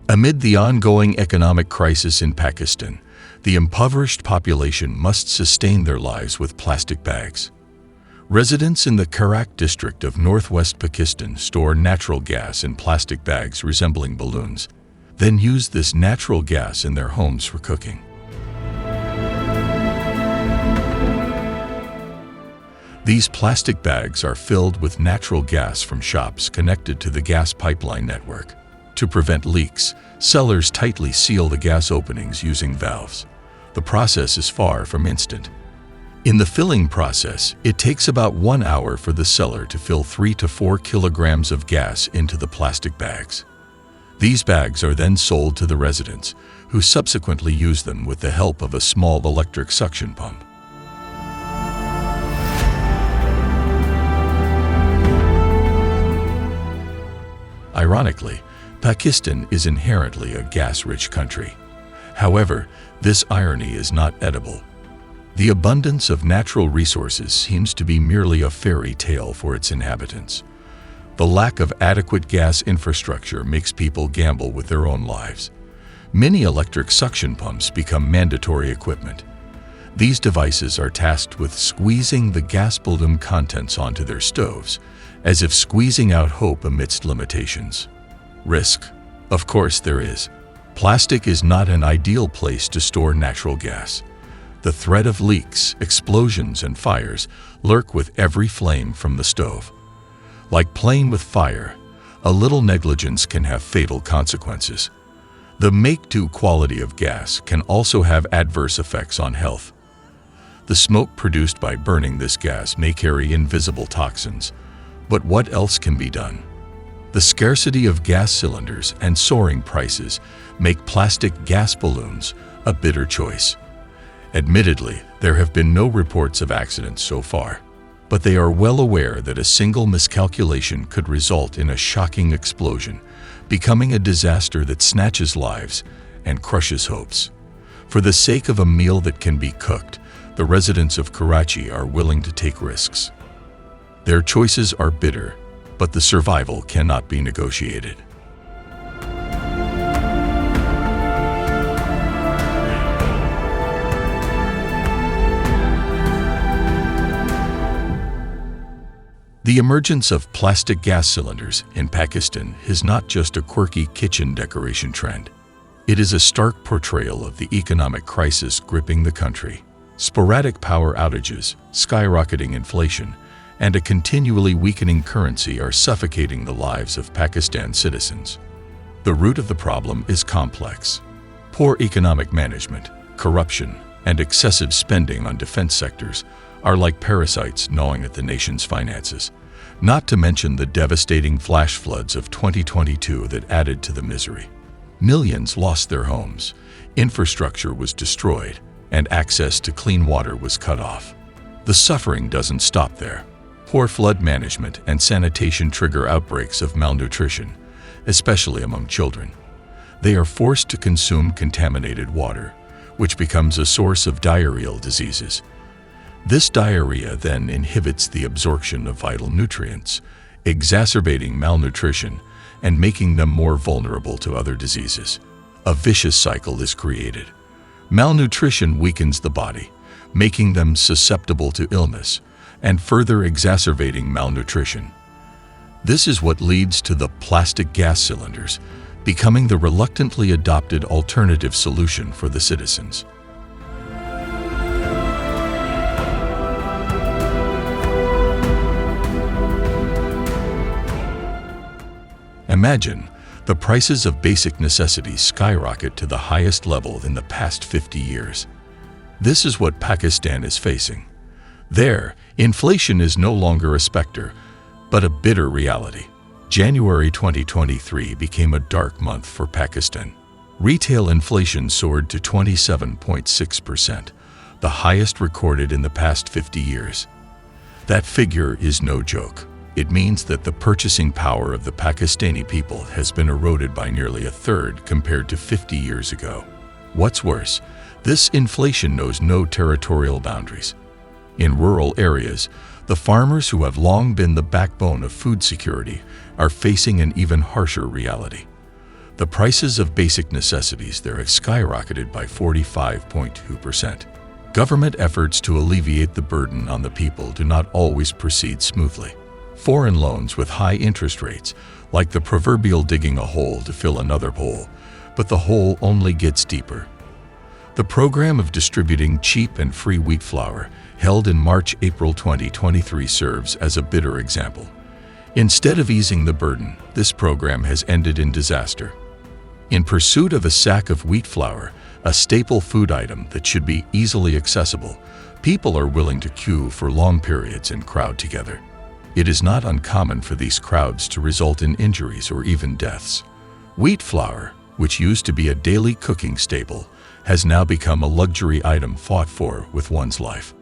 Amid the ongoing economic crisis in Pakistan, the impoverished population must sustain their lives with plastic bags. Residents in the Karak district of northwest Pakistan store natural gas in plastic bags resembling balloons, then use this natural gas in their homes for cooking. These plastic bags are filled with natural gas from shops connected to the gas pipeline network. To prevent leaks, sellers tightly seal the gas openings using valves. The process is far from instant. In the filling process, it takes about 1 hour for the seller to fill 3 to 4 kilograms of gas into the plastic bags. These bags are then sold to the residents, who subsequently use them with the help of a small electric suction pump. Ironically, Pakistan is inherently a gas-rich country. However, this irony is not edible. The abundance of natural resources seems to be merely a fairy tale for its inhabitants. The lack of adequate gas infrastructure makes people gamble with their own lives. Many electric suction pumps become mandatory equipment. These devices are tasked with squeezing the gas balloon contents onto their stoves, as if squeezing out hope amidst limitations. Risk. Of course there is. Plastic is not an ideal place to store natural gas. The threat of leaks, explosions, and fires lurk with every flame from the stove. Like playing with fire, a little negligence can have fatal consequences. The make-do quality of gas can also have adverse effects on health. The smoke produced by burning this gas may carry invisible toxins. But what else can be done? The scarcity of gas cylinders and soaring prices make plastic gas balloons a bitter choice. Admittedly, there have been no reports of accidents so far, but they are well aware that a single miscalculation could result in a shocking explosion, becoming a disaster that snatches lives and crushes hopes. For the sake of a meal that can be cooked, the residents of Karachi are willing to take risks. Their choices are bitter, but the survival cannot be negotiated. The emergence of plastic gas cylinders in Pakistan is not just a quirky kitchen decoration trend. It is a stark portrayal of the economic crisis gripping the country. Sporadic power outages, skyrocketing inflation, and a continually weakening currency are suffocating the lives of Pakistan's citizens. The root of the problem is complex. Poor economic management, corruption, and excessive spending on defense sectors are like parasites gnawing at the nation's finances, not to mention the devastating flash floods of 2022 that added to the misery. Millions lost their homes, infrastructure was destroyed, and access to clean water was cut off. The suffering doesn't stop there. Poor flood management and sanitation trigger outbreaks of malnutrition, especially among children. They are forced to consume contaminated water, which becomes a source of diarrheal diseases. This diarrhea then inhibits the absorption of vital nutrients, exacerbating malnutrition and making them more vulnerable to other diseases. A vicious cycle is created. Malnutrition weakens the body, making them susceptible to illness, and further exacerbating malnutrition. This is what leads to the plastic gas cylinders becoming the reluctantly adopted alternative solution for the citizens. Imagine the prices of basic necessities skyrocket to the highest level in the past 50 years. This is what Pakistan is facing. There, inflation is no longer a specter, but a bitter reality. January 2023 became a dark month for Pakistan. Retail inflation soared to 27.6%, the highest recorded in the past 50 years. That figure is no joke. It means that the purchasing power of the Pakistani people has been eroded by nearly a third compared to 50 years ago. What's worse, this inflation knows no territorial boundaries. In rural areas, the farmers who have long been the backbone of food security are facing an even harsher reality. The prices of basic necessities there have skyrocketed by 45.2%. Government efforts to alleviate the burden on the people do not always proceed smoothly. Foreign loans with high interest rates, like the proverbial digging a hole to fill another hole, but the hole only gets deeper. The program of distributing cheap and free wheat flour, held in March-April 2023, serves as a bitter example. Instead of easing the burden, this program has ended in disaster. In pursuit of a sack of wheat flour, a staple food item that should be easily accessible, people are willing to queue for long periods and crowd together. It is not uncommon for these crowds to result in injuries or even deaths. Wheat flour, which used to be a daily cooking staple, has now become a luxury item fought for with one's life.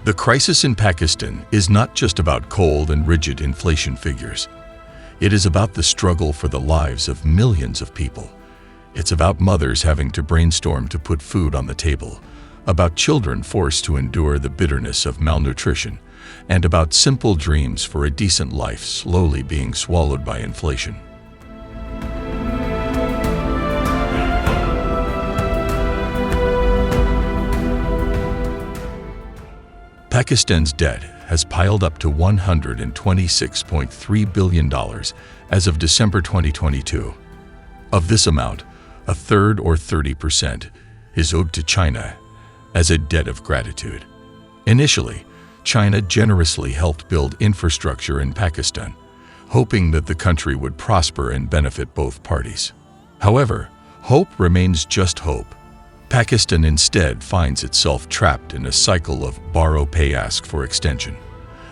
The crisis in Pakistan is not just about cold and rigid inflation figures. It is about the struggle for the lives of millions of people. It's about mothers having to brainstorm to put food on the table, about children forced to endure the bitterness of malnutrition, and about simple dreams for a decent life slowly being swallowed by inflation. Pakistan's debt has piled up to $126.3 billion as of December 2022. Of this amount, a third or 30% is owed to China as a debt of gratitude. Initially, China generously helped build infrastructure in Pakistan, hoping that the country would prosper and benefit both parties. However, hope remains just hope. Pakistan instead finds itself trapped in a cycle of borrow, pay, ask for extension.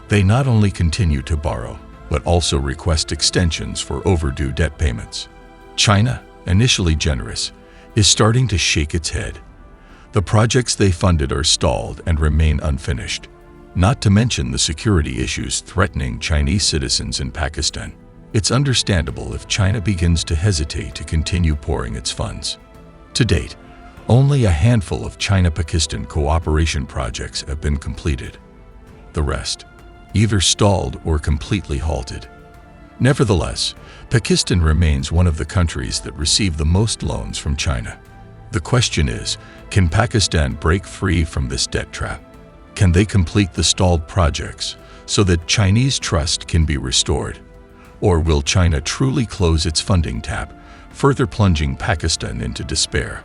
They not only continue to borrow, but also request extensions for overdue debt payments. China, initially generous, is starting to shake its head. The projects they funded are stalled and remain unfinished, not to mention the security issues threatening Chinese citizens in Pakistan. It's understandable if China begins to hesitate to continue pouring its funds. To date, only a handful of China-Pakistan cooperation projects have been completed. The rest, either stalled or completely halted. Nevertheless, Pakistan remains one of the countries that receive the most loans from China. The question is, can Pakistan break free from this debt trap? Can they complete the stalled projects so that Chinese trust can be restored? Or will China truly close its funding tap, further plunging Pakistan into despair?